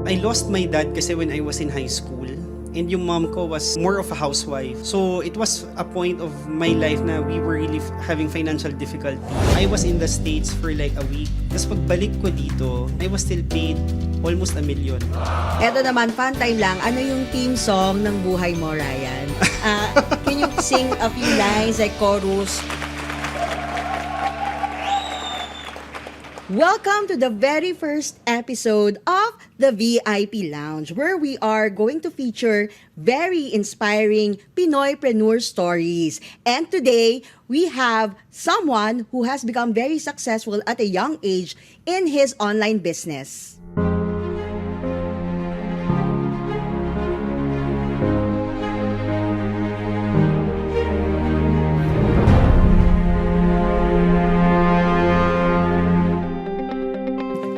I lost my dad kasi when I was in high school. And yung mom ko was more of a housewife. So it was a point of my life na we were really having financial difficulty. I was in the States for like a week. Tapos pagbalik ko dito, I was still paid almost $1 million. Eto naman, fun time lang. Ano yung theme song ng buhay mo, Ryan? Can you sing a few lines like chorus? Welcome to the very first episode of the VIP Lounge, where we are going to feature very inspiring Pinoypreneur stories. And today, we have someone who has become very successful at a young age in his online business.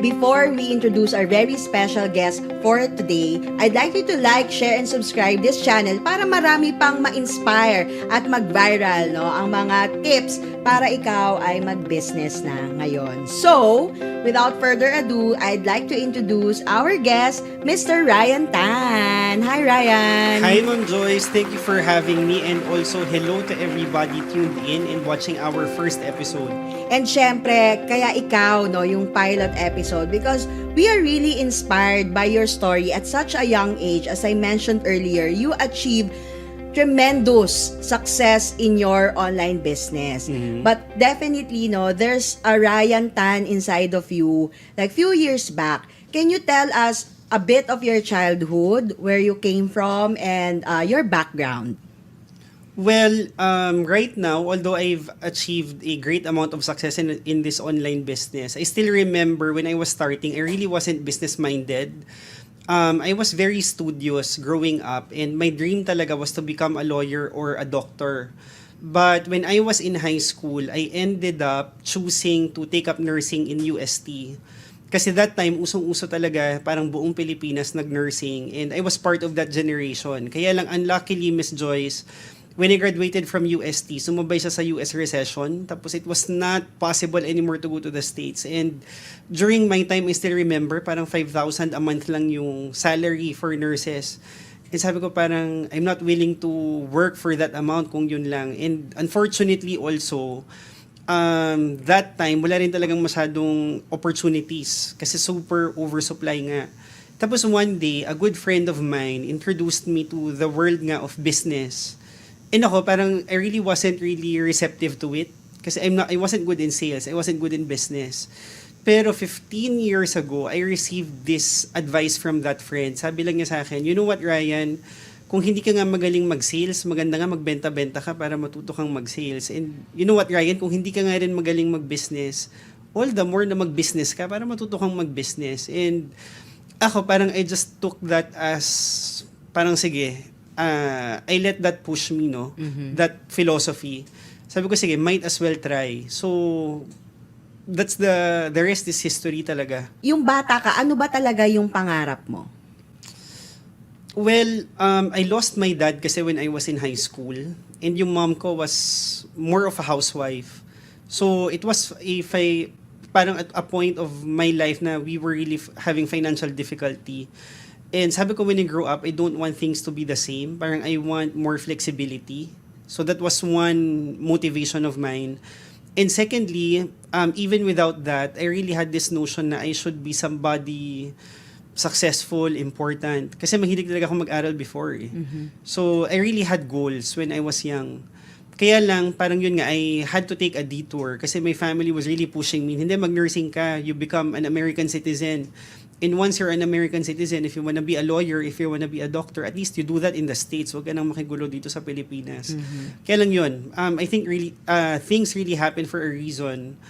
Before we introduce our very special guest for today, I'd like you to like, share, and subscribe this channel para marami pang ma-inspire at mag-viral ang mga tips para ikaw ay mag-business na ngayon. So, without further ado, I'd like to introduce our guest, Mr. Ryan Tan. Hi, Ryan! Hi, Ma'am Joyce. Thank you for having me. And also, hello to everybody tuned in and watching our first episode. And syempre, kaya ikaw, yung pilot episode, because we are really inspired by your story at such a young age. As I mentioned earlier, you achieved tremendous success in your online business. Mm-hmm. But definitely, there's a Ryan Tan inside of you, like few years back. Can you tell us a bit of your childhood, where you came from, and your background? Well, right now, although I've achieved a great amount of success in this online business, I still remember when I was starting, I really wasn't business-minded. I was very studious growing up, and my dream talaga was to become a lawyer or a doctor. But when I was in high school, I ended up choosing to take up nursing in UST. Kasi that time, usong-uso talaga, parang buong Pilipinas nag-nursing, and I was part of that generation. Kaya lang, unluckily, Miss Joyce, when I graduated from UST, sumabay siya sa US recession. Tapos it was not possible anymore to go to the States. And during my time, I still remember, parang 5,000 a month lang yung salary for nurses. And sabi ko parang, I'm not willing to work for that amount kung yun lang. And unfortunately also, that time, wala rin talagang masyadong opportunities. Kasi super oversupply nga. Tapos one day, a good friend of mine introduced me to the world nga of business. And ako, parang I really wasn't really receptive to it. Kasi I wasn't good in sales. I wasn't good in business. Pero 15 years ago, I received this advice from that friend. Sabi lang niya sa akin, you know what, Ryan? Kung hindi ka nga magaling mag-sales, maganda nga magbenta-benta ka para matuto kang mag-sales. And you know what, Ryan? Kung hindi ka nga rin magaling mag-business, all the more na mag-business ka para matuto kang mag-business. And ako, parang I just took that as, parang sige, I let that push me, that philosophy. Sabi ko, sige, might as well try. So, that's the rest is history talaga. Yung bata ka, ano ba talaga yung pangarap mo? Well, I lost my dad kasi when I was in high school. And yung mom ko was more of a housewife. So, it was parang at a point of my life na we were really having financial difficulty. And sabi ko, when I grow up, I don't want things to be the same. Parang I want more flexibility. So that was one motivation of mine. And secondly, even without that, I really had this notion na I should be somebody successful, important. Kasi mahilig talaga ako mag-aral before. Mm-hmm. So I really had goals when I was young. Kaya lang, parang yun nga, I had to take a detour kasi my family was really pushing me. Hindi, mag-nursing ka, you become an American citizen. And once you're an American citizen, if you wanna be a lawyer, if you wanna be a doctor, at least you do that in the States. Huwag ka nang makigulo dito sa Pilipinas. Mm-hmm. Kaya lang yun. I think really things really happen for a reason.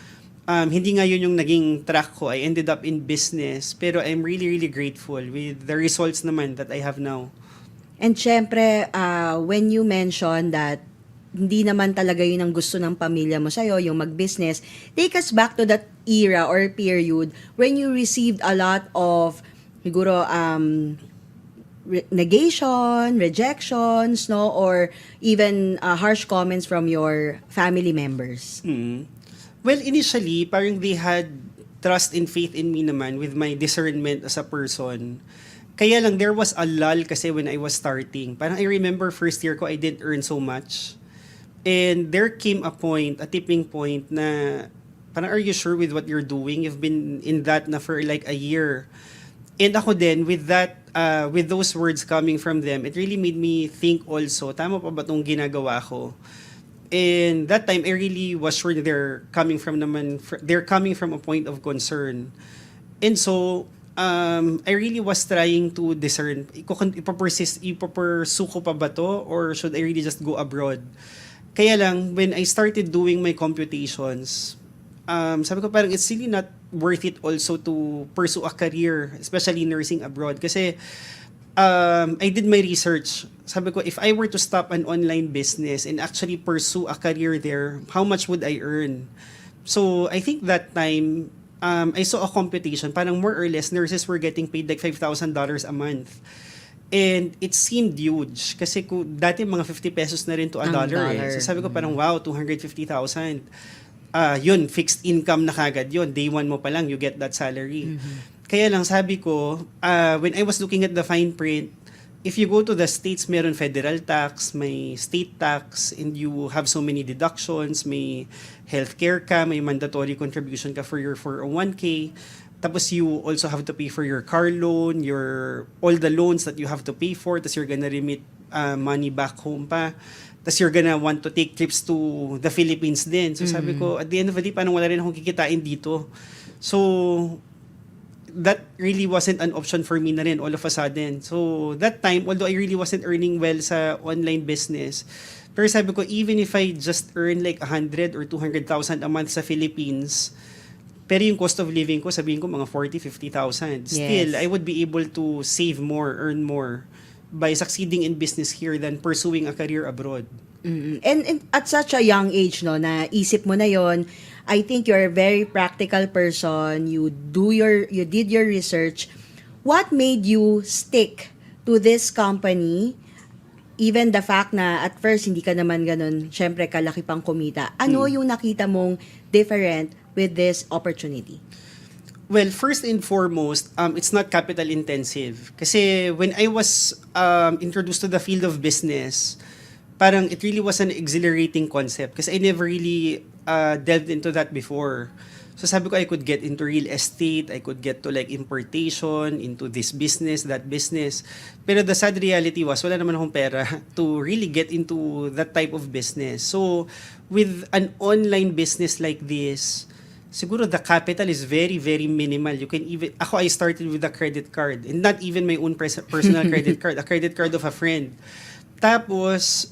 Hindi nga yun yung naging track ko. I ended up in business. Pero I'm really, really grateful with the results naman that I have now. And syempre, when you mention that hindi naman talaga yun ang gusto ng pamilya mo sa'yo, yung mag-business. Take us back to that era or period when you received a lot of, siguro, negation, rejections, or even harsh comments from your family members. Mm. Well, initially, parang they had trust and faith in me naman with my discernment as a person. Kaya lang, there was a lull kasi when I was starting. Parang I remember first year ko, I didn't earn so much. And there came a tipping point na parang, are you sure with what you're doing? You've been in that na for like a year. And ako din, with those words coming from them, it really made me think also, tama pa ba itong ginagawa ko? And that time, I really was sure that they're coming from a point of concern. And so, I really was trying to discern, ipapursue ko pa ba to? Or should I really just go abroad? Kaya lang, when I started doing my computations, sabi ko parang it's really not worth it also to pursue a career, especially nursing abroad. Kasi, I did my research. Sabi ko, if I were to stop an online business and actually pursue a career there, how much would I earn? So, I think that time, I saw a computation, parang more or less, nurses were getting paid like $5,000 a month. And it seemed huge. Kasi dati mga 50 pesos na rin to a dollar. Eh. So sabi ko parang, wow, 250,000. Yun, fixed income na kagad yun. Day one mo pa lang, you get that salary. Kaya lang sabi ko, when I was looking at the fine print, if you go to the States, meron federal tax, may state tax, and you have so many deductions, may healthcare ka, may mandatory contribution ka for your 401k, tapos you also have to pay for your car loan, all the loans that you have to pay for, tapos you're gonna remit money back home pa, tapos you're gonna want to take trips to the Philippines din. So sabi ko, at the end of the day, parang wala rin akong kikitain dito. So, that really wasn't an option for me na rin all of a sudden. So, that time, although I really wasn't earning well sa online business, pero sabi ko, even if I just earn like 100 or 200,000 a month sa Philippines, pero yung cost of living ko, sabihin ko mga 40,000, 50,000. Still, I would be able to save more, earn more by succeeding in business here than pursuing a career abroad. And at such a young age, no, na isip mo na yon, I think you're a very practical person. You did your research. What made you stick to this company? Even the fact na at first hindi ka naman ganun, syempre kalaki pang kumita. Ano yung nakita mong different with this opportunity? Well, first and foremost, it's not capital intensive. Kasi when I was introduced to the field of business, parang it really was an exhilarating concept kasi I never really delved into that before. So sabi ko, I could get into real estate, I could get to like importation, into this business, that business. Pero the sad reality was, wala naman akong pera to really get into that type of business. So with an online business like this, siguro the capital is very, very minimal. You can even, I started with a credit card and not even my own personal credit card, a credit card of a friend. Tapos,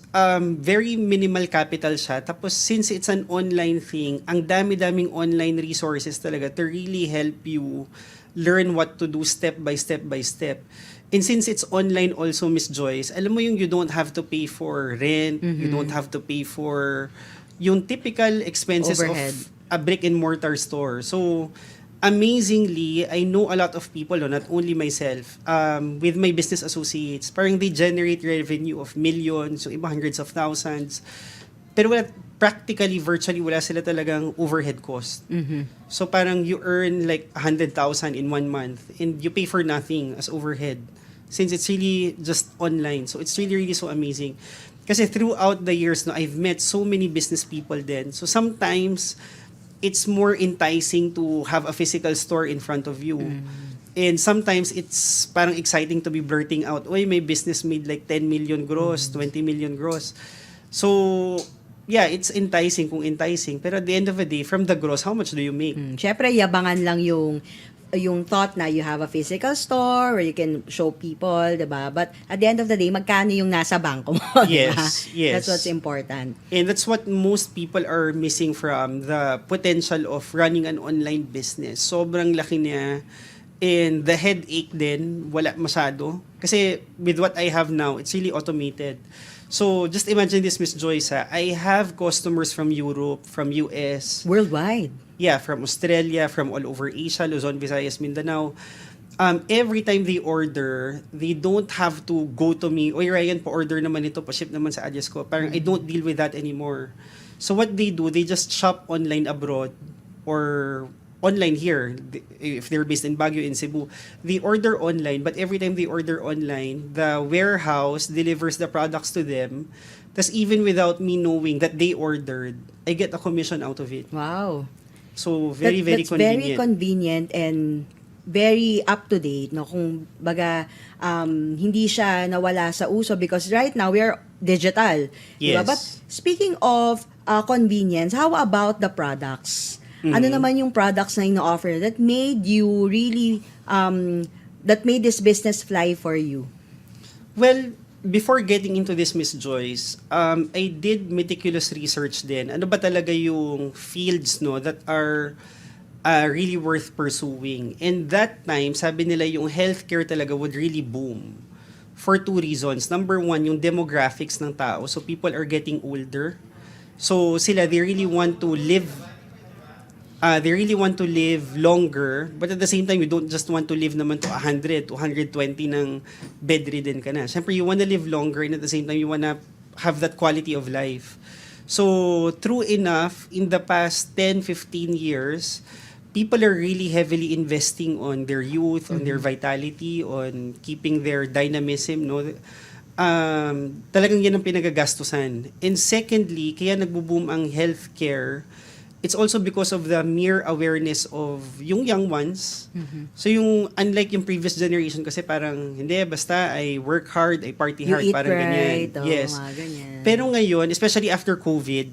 very minimal capital siya. Tapos, since it's an online thing, ang dami-daming online resources talaga to really help you learn what to do step by step by step. And since it's online also, Miss Joyce, alam mo yung you don't have to pay for rent, you don't have to pay for yung typical expenses Overhead. of a brick and mortar store. So, amazingly, I know a lot of people, no, not only myself, with my business associates, parang they generate revenue of millions, so iba hundreds of thousands. Pero practically, virtually, wala sila talagang overhead cost. So parang you earn like 100,000 in 1 month and you pay for nothing as overhead since it's really just online. So it's really, really so amazing. Kasi throughout the years, no, I've met so many business people then. So sometimes, it's more enticing to have a physical store in front of you. And sometimes it's parang exciting to be blurting out, "Oy, my business made like 10 million gross, 20 million gross." So, yeah, it's enticing kung enticing. Pero at the end of the day, from the gross, how much do you make? Syempre, yabangan lang yung thought na you have a physical store where you can show people, diba? But at the end of the day, magkano yung nasa bangko mo, diba? Yes. That's what's important. And that's what most people are missing from the potential of running an online business. Sobrang laki niya. And the headache din, wala masyado. Kasi with what I have now, it's really automated. So, just imagine this, Miss Joyce, ha? I have customers from Europe, from US. Worldwide. Yeah, from Australia, from all over Asia, Luzon, Visayas, Mindanao. Every time they order, they don't have to go to me, "Oy, Ryan, pa-order naman ito, pa-ship naman sa address ko." Parang I don't deal with that anymore. So what they do, they just shop online abroad or online here, if they're based in Baguio, in Cebu, they order online, but every time they order online, the warehouse delivers the products to them. Tapos even without me knowing that they ordered, I get a commission out of it. Wow. So, very, very That's very convenient. convenient and very up to date, no? Kung baga hindi siya nawala sa uso because right now we are digital. Diba? Yes. But speaking of convenience, how about the products? Ano naman yung products na ino-offer that made you really that made this business fly for you? Well, before getting into this, Miss Joyce, I did meticulous research din. Ano ba talaga yung fields, no, that are really worth pursuing. And that time, sabi nila yung healthcare talaga would really boom. For two reasons. Number one, yung demographics ng tao. So people are getting older. So sila, they really want to live longer, but at the same time, you don't just want to live naman to 100, 120 ng bedridden ka na. Siyempre, you want to live longer and at the same time, you want to have that quality of life. So, true enough, in the past 10, 15 years, people are really heavily investing on their youth, on their vitality, on keeping their dynamism, no? Talagang yan ang pinagagastusan. And secondly, kaya nagbo-boom ang healthcare, it's also because of the mere awareness of yung young ones. So yung, unlike yung previous generation kasi parang, hindi, basta I work hard, I party You hard, eat parang right, ganyan. Yes. mga ganyan. Pero ngayon, especially after COVID,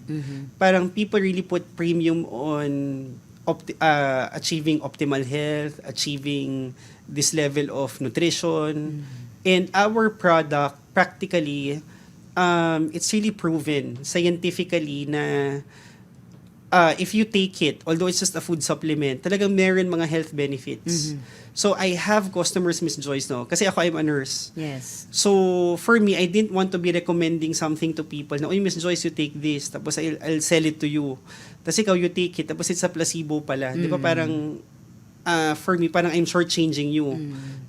parang people really put premium on achieving optimal health, achieving this level of nutrition. And our product, practically, it's really proven scientifically na if you take it, although it's just a food supplement, talagang meron mga health benefits. So I have customers, Miss Joyce, no? Kasi ako, I'm a nurse. Yes. So for me, I didn't want to be recommending something to people na, "Uy, Miss Joyce, you take this, tapos I'll sell it to you." Tapos ikaw, you take it, tapos it's a placebo pala. Di ba parang, for me, parang I'm shortchanging you.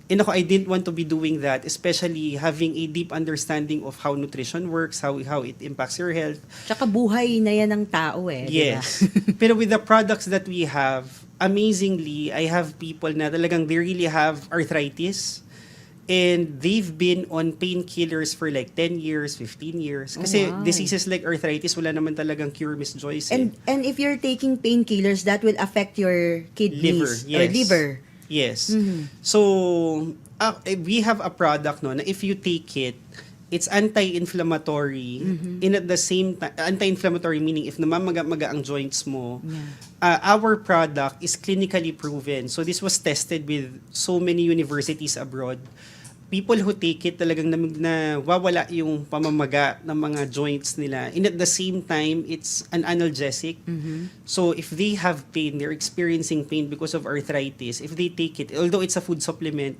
And ako, I didn't want to be doing that, especially having a deep understanding of how nutrition works, how it impacts your health. Tsaka buhay na yan ng tao eh. Yes. Diba? Pero with the products that we have, amazingly, I have people na talagang they really have arthritis and they've been on painkillers for like 10 years, 15 years. Kasi wow. diseases like arthritis, wala naman talagang cure, Miss Joyce. And if you're taking painkillers, that will affect your kidneys or Yes. liver. Yes. So, we have a product no na if you take it, it's anti-inflammatory and at the same time, anti-inflammatory meaning if namamaga-maga ang joints mo, our product is clinically proven. So this was tested with so many universities abroad. People who take it talagang nawawala yung pamamaga ng mga joints nila. And at the same time, it's an analgesic. So if they have pain, they're experiencing pain because of arthritis, if they take it, although it's a food supplement,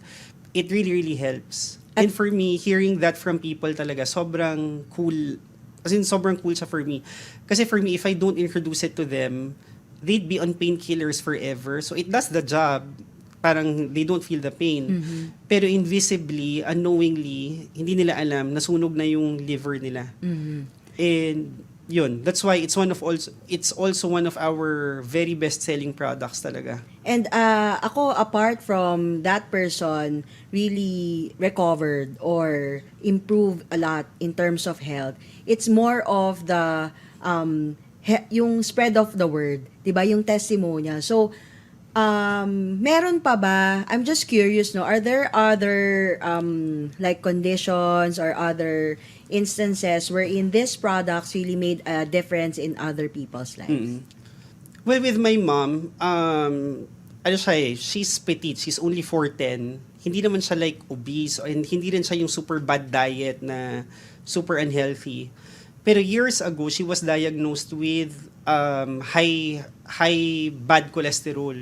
it really, really helps. And for me, hearing that from people talaga, sobrang cool. As in, sobrang cool siya for me. Kasi for me, if I don't introduce it to them, they'd be on painkillers forever. So it does the job. Parang they don't feel the pain. Pero invisibly, unknowingly, hindi nila alam, nasunog na yung liver nila. And yun, that's why it's also one of our very best-selling products talaga. And ako, apart from that person really recovered or improved a lot in terms of health, it's more of the yung spread of the word, 'di ba? Yung testimonial. So meron pa ba? I'm just curious, no? Are there other like conditions or other instances wherein these products really made a difference in other people's lives? Well, with my mom, ano siya she's petite. She's only 4'10". Hindi naman siya like obese and hindi rin siya yung super bad diet na super unhealthy. Pero years ago, she was diagnosed with high bad cholesterol.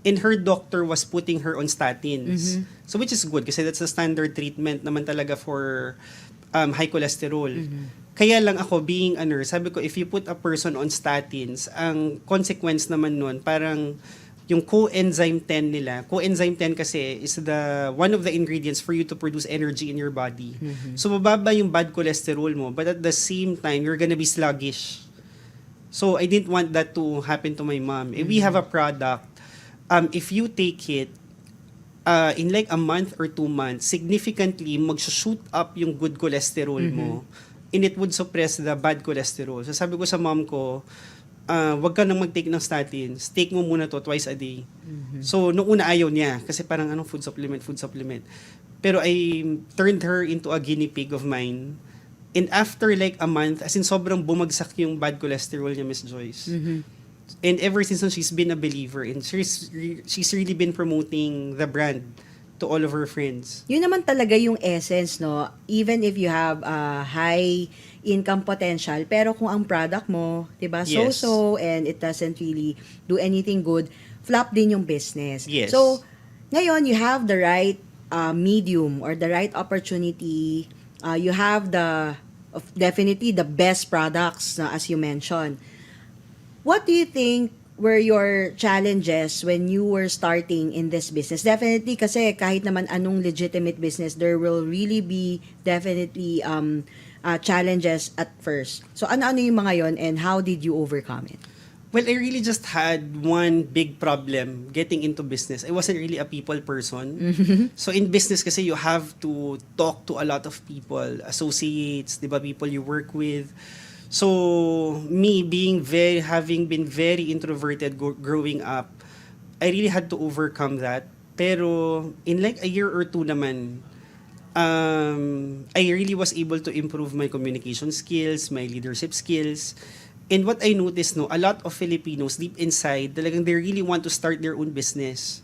And her doctor was putting her on statins. So which is good kasi that's a standard treatment naman talaga for high cholesterol. Kaya lang ako, being a nurse, sabi ko, if you put a person on statins, ang consequence naman nun, parang yung coenzyme 10 nila. Coenzyme 10 kasi is one of the ingredients for you to produce energy in your body. So mababa yung bad cholesterol mo, but at the same time, you're gonna be sluggish. So I didn't want that to happen to my mom. We have a product if you take it, in like a month or 2 months, significantly mag-shoot up yung good cholesterol mo, and it would suppress the bad cholesterol. So sabi ko sa mom ko, wag ka nang mag-take ng statins. Take mo muna to twice a day. So, nung una ayaw niya. Kasi parang food supplement. Pero I turned her into a guinea pig of mine. And after like a month, as in sobrang bumagsak yung bad cholesterol niya, Miss Joyce. And ever since she's been a believer. And she's really been promoting the brand to all of her friends. Yun naman talaga yung essence, no? Even if you have a high income potential, pero kung ang product mo, 'di ba, Yes. so and it doesn't really do anything good, flop din yung business. Yes. So, ngayon you have the right medium or the right opportunity. You have definitely the best products na as you mentioned. What do you think were your challenges when you were starting in this business? Definitely kasi kahit naman anong legitimate business, there will really be definitely challenges at first. So ano-ano yung mga yon and how did you overcome it? Well, I really just had one big problem getting into business. I wasn't really a people person. So in business kasi you have to talk to a lot of people, associates, 'di ba, people you work with. So me having been very introverted growing up, I really had to overcome that. Pero in like a year or two naman, I really was able to improve my communication skills, my leadership skills. And what I noticed, a lot of Filipinos deep inside, talagang they really want to start their own business.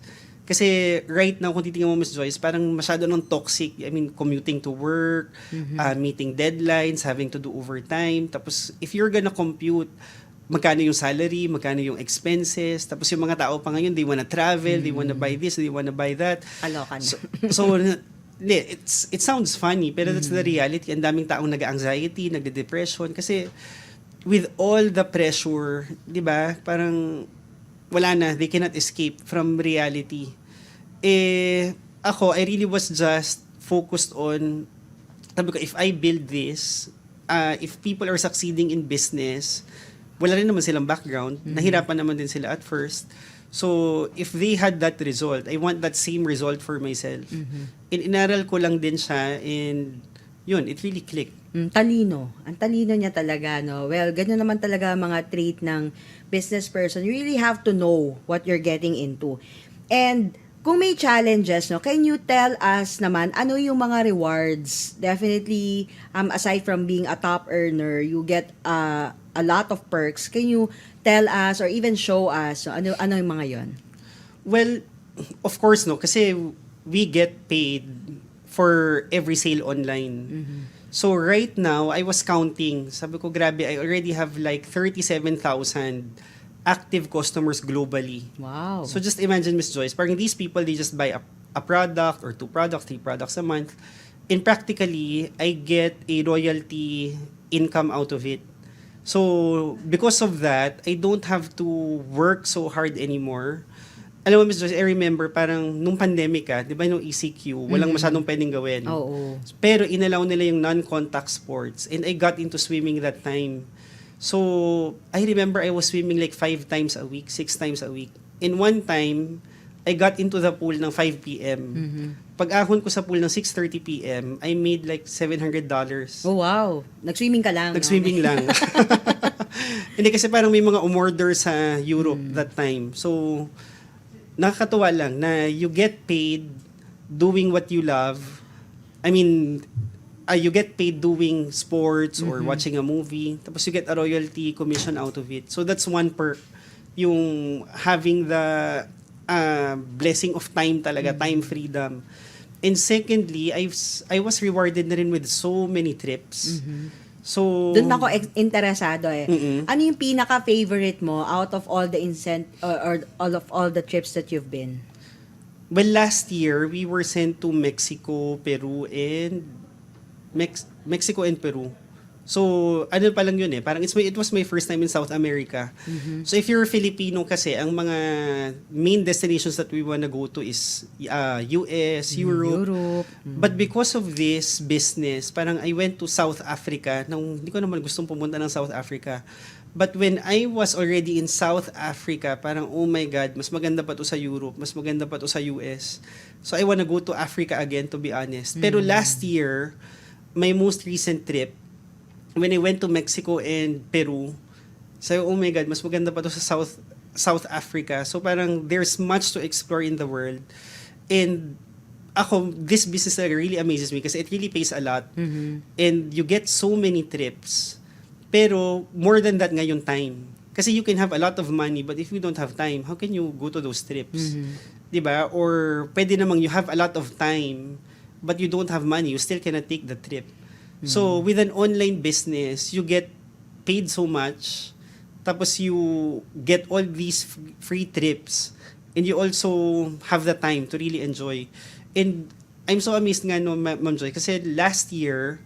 Kasi right now, kung titingnan mo, Miss Joyce, parang masyado nang toxic. I mean, commuting to work, meeting deadlines, having to do overtime. Tapos, if you're gonna compute, magkano yung salary, magkano yung expenses, tapos yung mga tao pa ngayon, they wanna travel, they wanna buy this, they wanna buy that. Kaloka na. So it sounds funny, pero that's the reality. Ang daming taong nag-anxiety, nagde-depression, kasi with all the pressure, 'di ba? Parang wala na, they cannot escape from reality. Ako, I really was just focused on, sabi ko, if I build this, if people are succeeding in business, wala rin naman silang background, nahirapan naman din sila at first. So, if they had that result, I want that same result for myself. And inaral ko lang din siya, and yun, it really clicked. Talino. Ang talino niya talaga, no? Well, ganyan naman talaga mga trait ng business person. You really have to know what you're getting into. And kung may challenges, no, can you tell us naman ano yung mga rewards? Definitely, aside from being a top earner, you get a lot of perks. Can you tell us or even show us ano yung mga yon? Well, of course, kasi we get paid for every sale online. So right now, I was counting. Sabi ko, grabe, I already have like 37,000 active customers globally. Wow. So just imagine, Miss Joyce, parang these people, they just buy a product or 2 products, 3 products a month. And practically, I get a royalty income out of it. So because of that, I don't have to work so hard anymore. Alam mo, Ms. Joyce, I remember parang nung pandemic, di ba yung ECQ, walang masyadong pwedeng gawin. Oo. Pero inalaw nila yung non-contact sports, and I got into swimming that time. So, I remember I was swimming like 5 times a week, 6 times a week. In one time, I got into the pool ng 5 p.m. Pag-ahon ko sa pool ng 6:30 p.m., I made like $700. Oh, wow. Nag-swimming ka lang. Nag-swimming lang. Hindi, kasi parang may mga umorder sa Europe that time. So, nakakatuwa lang na you get paid doing what you love. I mean, you get paid doing sports or watching a movie. Tapos you get a royalty commission out of it. So that's one perk. Yung having the blessing of time talaga, time freedom. And secondly, I was rewarded na rin with so many trips. So, doon ako interesado eh. Ano yung pinaka-favorite mo out of all the or all the trips that you've been? Well, last year, we were sent to Mexico, Peru, and Mexico and Peru. So, ano pa lang yun eh. Parang it was my first time in South America. So, if you're Filipino kasi, ang mga main destinations that we wanna go to is US, Europe. But because of this business, parang I went to South Africa. Hindi ko naman gustong pumunta ng South Africa. But when I was already in South Africa, parang, oh my God, mas maganda pa to sa Europe, mas maganda pa to sa US. So I wanna go to Africa again, to be honest. Pero last year, my most recent trip, when I went to Mexico and Peru, sabi, oh my God, mas maganda pa to sa South Africa. So parang there's much to explore in the world. And ako, this business really amazes me kasi it really pays a lot. And you get so many trips. Pero more than that nga yung time. Kasi you can have a lot of money, but if you don't have time, how can you go to those trips? 'Di ba? Or pwede namang you have a lot of time, but you don't have money, you still cannot take the trip. So with an online business, you get paid so much, tapos you get all these free trips, and you also have the time to really enjoy. And I'm so amazed nga no, Ma'am Joy, kasi last year,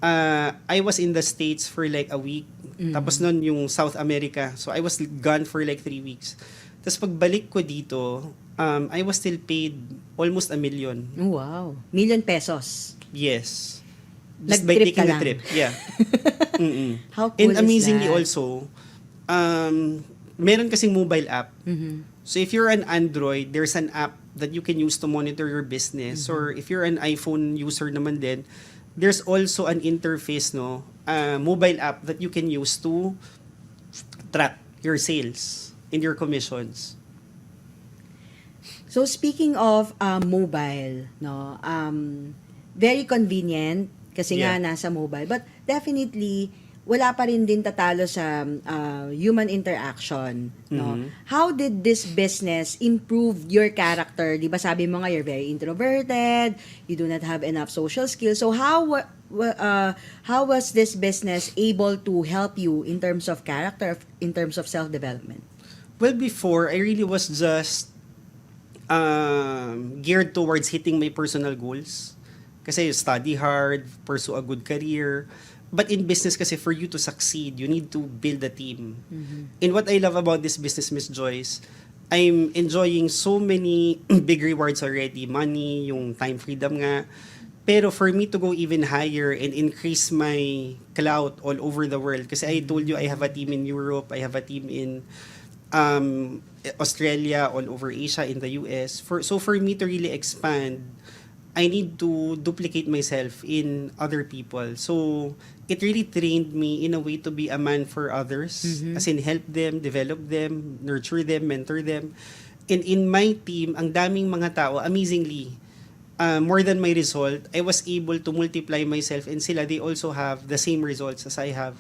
I was in the States for like a week. Tapos nun yung South America. So I was gone for like 3 weeks. Tapos pagbalik ko dito, I was still paid almost $1 million. Wow. Million pesos. Yes. Just by Nag-trip taking ka the lang. trip. Yeah. How cool And is amazingly that? also, meron kasing mobile app. So if you're an Android, there's an app that you can use to monitor your business. Or if you're an iPhone user naman din, there's also an interface, no, mobile app that you can use to track your sales and your commissions. So speaking of mobile, no, very convenient kasi nga Yeah. nasa mobile, but definitely wala pa rin din tatalo sa human interaction, no. How did this business improve your character? 'Di ba sabi mo nga you're very introverted, you do not have enough social skills. So how was this business able to help you in terms of character, in terms of self-development? Well, before, I really was just geared towards hitting my personal goals. Kasi study hard, pursue a good career. But in business kasi, for you to succeed, you need to build a team. And what I love about this business, Miss Joyce, I'm enjoying so many big rewards already. Money, yung time freedom nga. Pero for me to go even higher and increase my clout all over the world, kasi I told you I have a team in Europe, I have a team in Australia, all over Asia, in the US. So for me to really expand, I need to duplicate myself in other people. So it really trained me in a way to be a man for others, as in help them, develop them, nurture them, mentor them. And in my team, ang daming mga tao, amazingly, more than my result, I was able to multiply myself, and sila, they also have the same results as I have.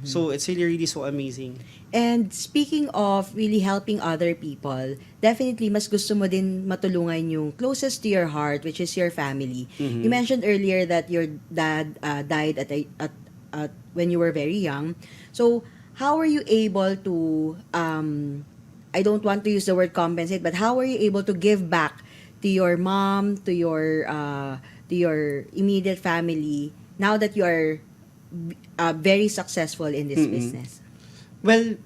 So it's really, really so amazing. And speaking of really helping other people, definitely mas gusto mo din matulungan yung closest to your heart, which is your family. You mentioned earlier that your dad died at when you were very young. So how were you able to I don't want to use the word compensate, but how were you able to give back to your mom, to your immediate family now that you are very successful in this business? Well,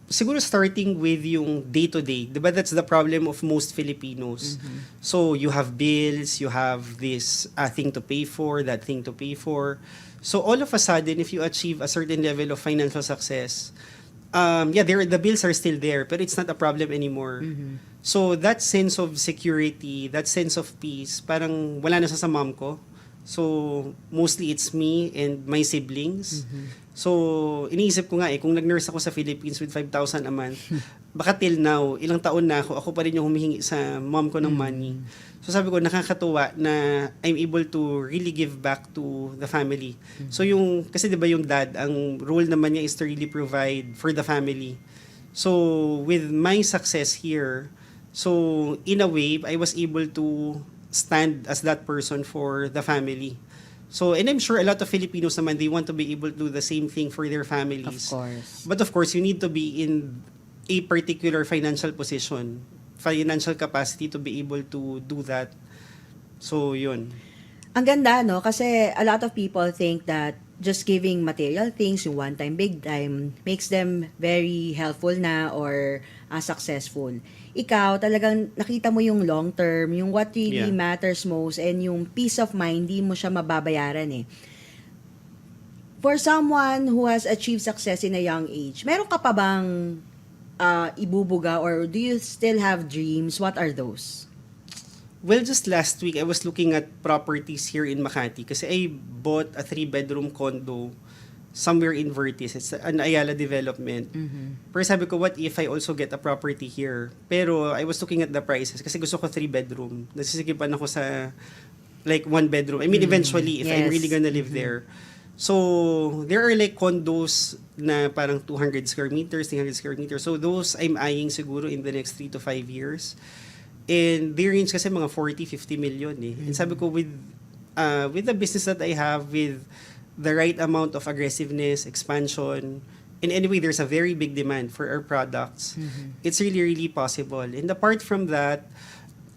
siguro starting with yung day-to-day, diba that's the problem of most Filipinos. So, you have bills, you have this thing to pay for, that thing to pay for. So, all of a sudden, if you achieve a certain level of financial success, the bills are still there, but it's not a problem anymore. So, that sense of security, that sense of peace, parang wala na sa mom ko. So, mostly it's me and my siblings. So, iniisip ko nga kung nag-nurse ako sa Philippines with 5,000 a month, baka till now, ilang taon na ako pa rin yung humihingi sa mom ko ng money. So, sabi ko, nakakatuwa na I'm able to really give back to the family. So, kasi di ba yung dad, ang role naman niya is to really provide for the family. So, with my success here, so, in a way, I was able to stand as that person for the family. So, and I'm sure a lot of Filipinos naman, they want to be able to do the same thing for their families. Of course. But of course, you need to be in a particular financial position, financial capacity to be able to do that. So, yun. Ang ganda, no? Kasi a lot of people think that just giving material things, yung one time, big time, makes them very helpful na or successful. Ikaw, talagang nakita mo yung long term, yung what really matters most, and yung peace of mind, di mo siya mababayaran eh. For someone who has achieved success in a young age, meron ka pa bang ibubuga or do you still have dreams? What are those? Well, just last week, I was looking at properties here in Makati kasi I bought a 3-bedroom condo somewhere in Vertis. It's an Ayala development. Pero sabi ko, what if I also get a property here? Pero I was looking at the prices kasi gusto ko 3-bedroom. Nasisikipan ako sa like 1-bedroom. I mean, eventually, if I'm Yes. really gonna live there. So, there are like condos na parang 200 square meters, 300 square meters. So, those I'm eyeing siguro in the next 3 to 5 years. And they range kasi mga 40, 50 million eh. And sabi ko with the business that I have, with the right amount of aggressiveness, expansion, and anyway, there's a very big demand for our products. It's really, really possible. And apart from that,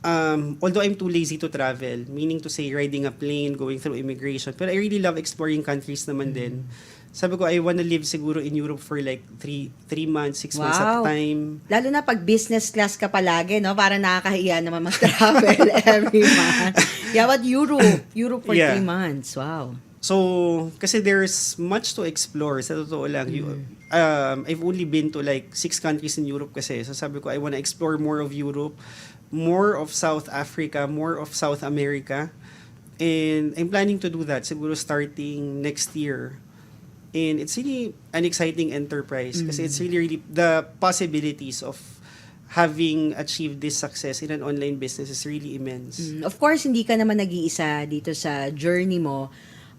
although I'm too lazy to travel, meaning to say riding a plane, going through immigration, but I really love exploring countries naman din. Sabi ko, I wanna live siguro in Europe for like 3 months, 6 months at a Wow. time. Lalo na pag business class ka palagi, no? Parang nakakahiya naman mag-travel every month. Yeah, but Europe for Yeah. 3 months. Wow. So, kasi there's much to explore. Sa totoo lang, I've only been to like 6 countries in Europe kasi. So sabi ko, I wanna explore more of Europe, more of South Africa, more of South America. And I'm planning to do that siguro starting next year. And it's really an exciting enterprise kasi it's really, really, the possibilities of having achieved this success in an online business is really immense. Of course, hindi ka naman nag-iisa dito sa journey mo.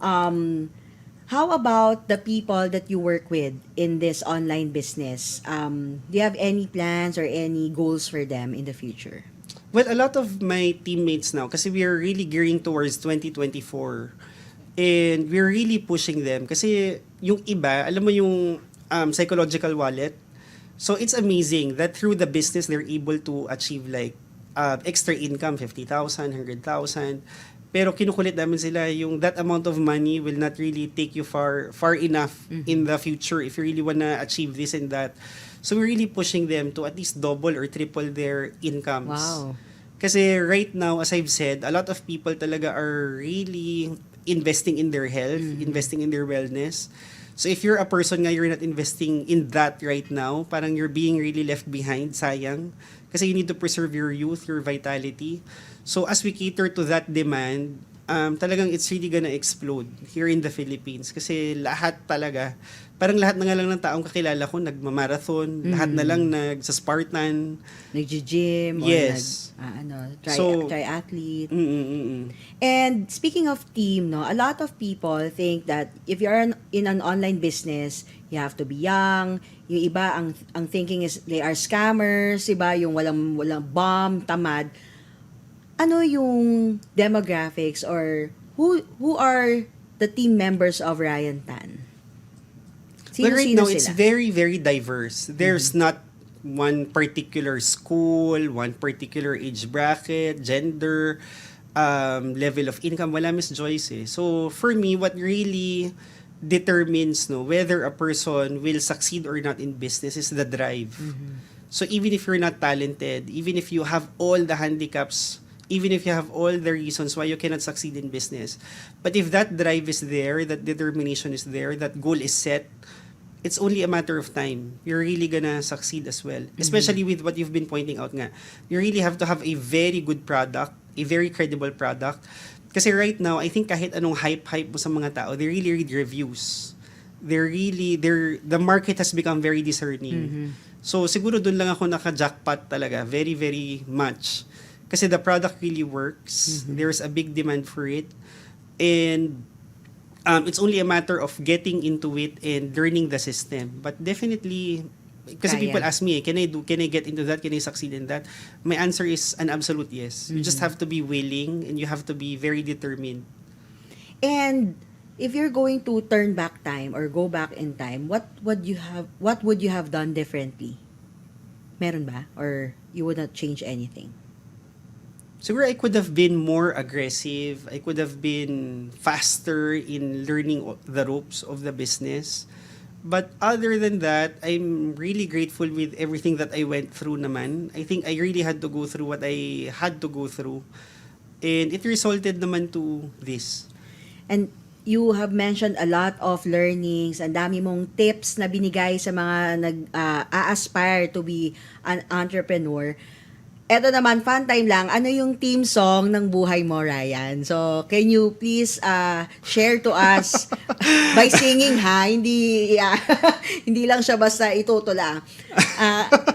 How about the people that you work with in this online business? Do you have any plans or any goals for them in the future? Well, a lot of my teammates now, kasi we are really gearing towards 2024. And we're really pushing them. Kasi yung iba, alam mo yung psychological wallet? So it's amazing that through the business, they're able to achieve like extra income, 50,000, 100,000. Pero kinukulit namin sila yung that amount of money will not really take you far enough in the future if you really wanna achieve this and that. So we're really pushing them to at least double or triple their incomes. Wow. Kasi right now, as I've said, a lot of people talaga are really investing in their health, investing in their wellness. So if you're a person nga, you're not investing in that right now, parang you're being really left behind, sayang. Kasi you need to preserve your youth, your vitality. So as we cater to that demand, talagang it's really gonna explode here in the Philippines. Kasi lahat talaga, parang lahat na nga lang ng taong kakilala ko nagmamarathon, lahat na lang nagsa-Spartan. Nag-gym or Yes. triathlete. Mm-mm-mm. And speaking of team, no, a lot of people think that if you're in an online business, you have to be young. Yung iba, ang thinking is they are scammers, iba yung walang bomb, tamad. Ano yung demographics or who are the team members of Ryan Tan? But right now, it's sila? very, very diverse. There's not one particular school, one particular age bracket, gender, level of income. Wala, Miss Joyce eh. So, for me, what really determines whether a person will succeed or not in business is the drive. So, even if you're not talented, even if you have all the handicaps, even if you have all the reasons why you cannot succeed in business, but if that drive is there, that determination is there, that goal is set, it's only a matter of time. You're really gonna succeed as well. Especially with what you've been pointing out nga. You really have to have a very good product, a very credible product. Kasi right now, I think kahit anong hype mo sa mga tao, they really read reviews. The market has become very discerning. So siguro dun lang ako naka-jackpot talaga. Very, very much. Kasi the product really works. There's a big demand for it. And it's only a matter of getting into it and learning the system. But definitely, kasi Kaya. people ask me, can I get into that? Can I succeed in that? My answer is an absolute yes. You just have to be willing and you have to be very determined. And if you're going to turn back time or go back in time, what would you have done differently? Meron ba? Or you would not change anything? Siguro I could have been more aggressive. I could have been faster in learning the ropes of the business. But other than that, I'm really grateful with everything that I went through naman. I think I really had to go through what I had to go through. And it resulted naman to this. And you have mentioned a lot of learnings, ang dami mong tips na binigay sa mga nag-aspire to be an entrepreneur. Eto naman, fun time lang, ano yung theme song ng buhay mo, Ryan? So, can you please share to us by singing, ha? Hindi, hindi lang siya basta itutula.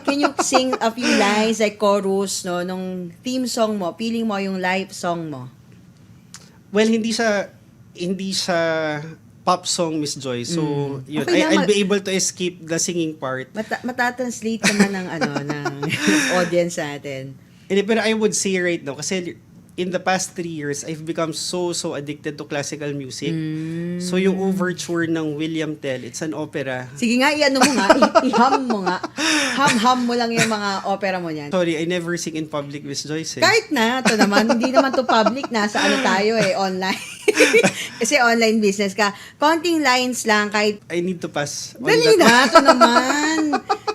Can you sing a few lines like chorus, no, nung theme song mo, feeling mo yung life song mo? Well, hindi siya pop song, Miss Joy. So, yun, Okay lang, I'll be able to escape the singing part. Matatranslate naman ng ng audience natin. Pero I would say right now, kasi in the past 3 years, I've become so addicted to classical music. So, yung overture ng William Tell, it's an opera. Sige nga, i-ano mo nga, i-hum mo nga. Hum mo lang yung mga opera mo niyan. Sorry, I never sing in public, Miss Joyce. Kahit na, ito naman, hindi naman to public, nasa ano tayo online. Kasi online business ka. Konting lines lang, kahit I need to pass. dali na, ito naman.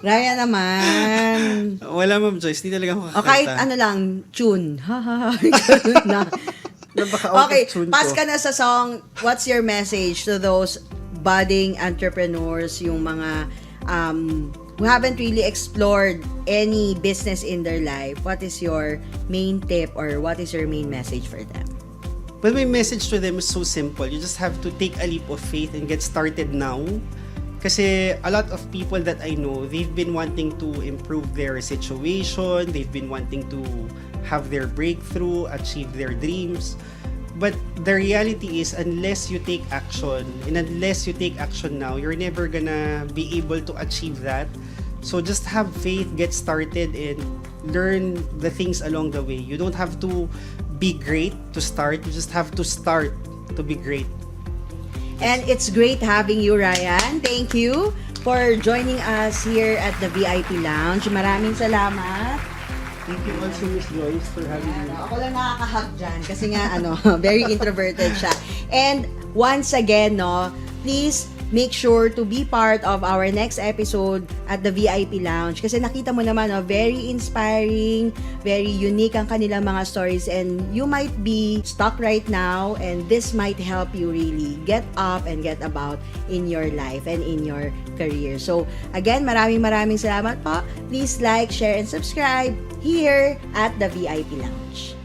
Raya naman. Wala, Ma'am Joyce. Hindi talaga ako kakanta. O kahit ano lang, tune. Ha. Ganun na. Baka out Okay, of tune pass ko. ka na sa song. What's your message to those budding entrepreneurs, yung mga who haven't really explored any business in their life? What is your main tip or what is your main message for them? Well, my message to them is so simple. You just have to take a leap of faith and get started now. Kasi a lot of people that I know, they've been wanting to improve their situation, they've been wanting to have their breakthrough, achieve their dreams. But the reality is, unless you take action, and unless you take action now, you're never gonna be able to achieve that. So just have faith, get started, and learn the things along the way. You don't have to be great to start, you just have to start to be great. And it's great having you, Ryan. Thank you for joining us here at the VIP Lounge. Maraming salamat. Thank you also, Miss Joyce, for having me. Ako lang nakakahag dyan kasi nga very introverted siya. And once again, please make sure to be part of our next episode at the VIP Lounge kasi nakita mo naman, very inspiring, very unique ang kanilang mga stories, and you might be stuck right now and this might help you really get up and get about in your life and in your career. So again, maraming salamat po. Please like, share, and subscribe here at the VIP Lounge.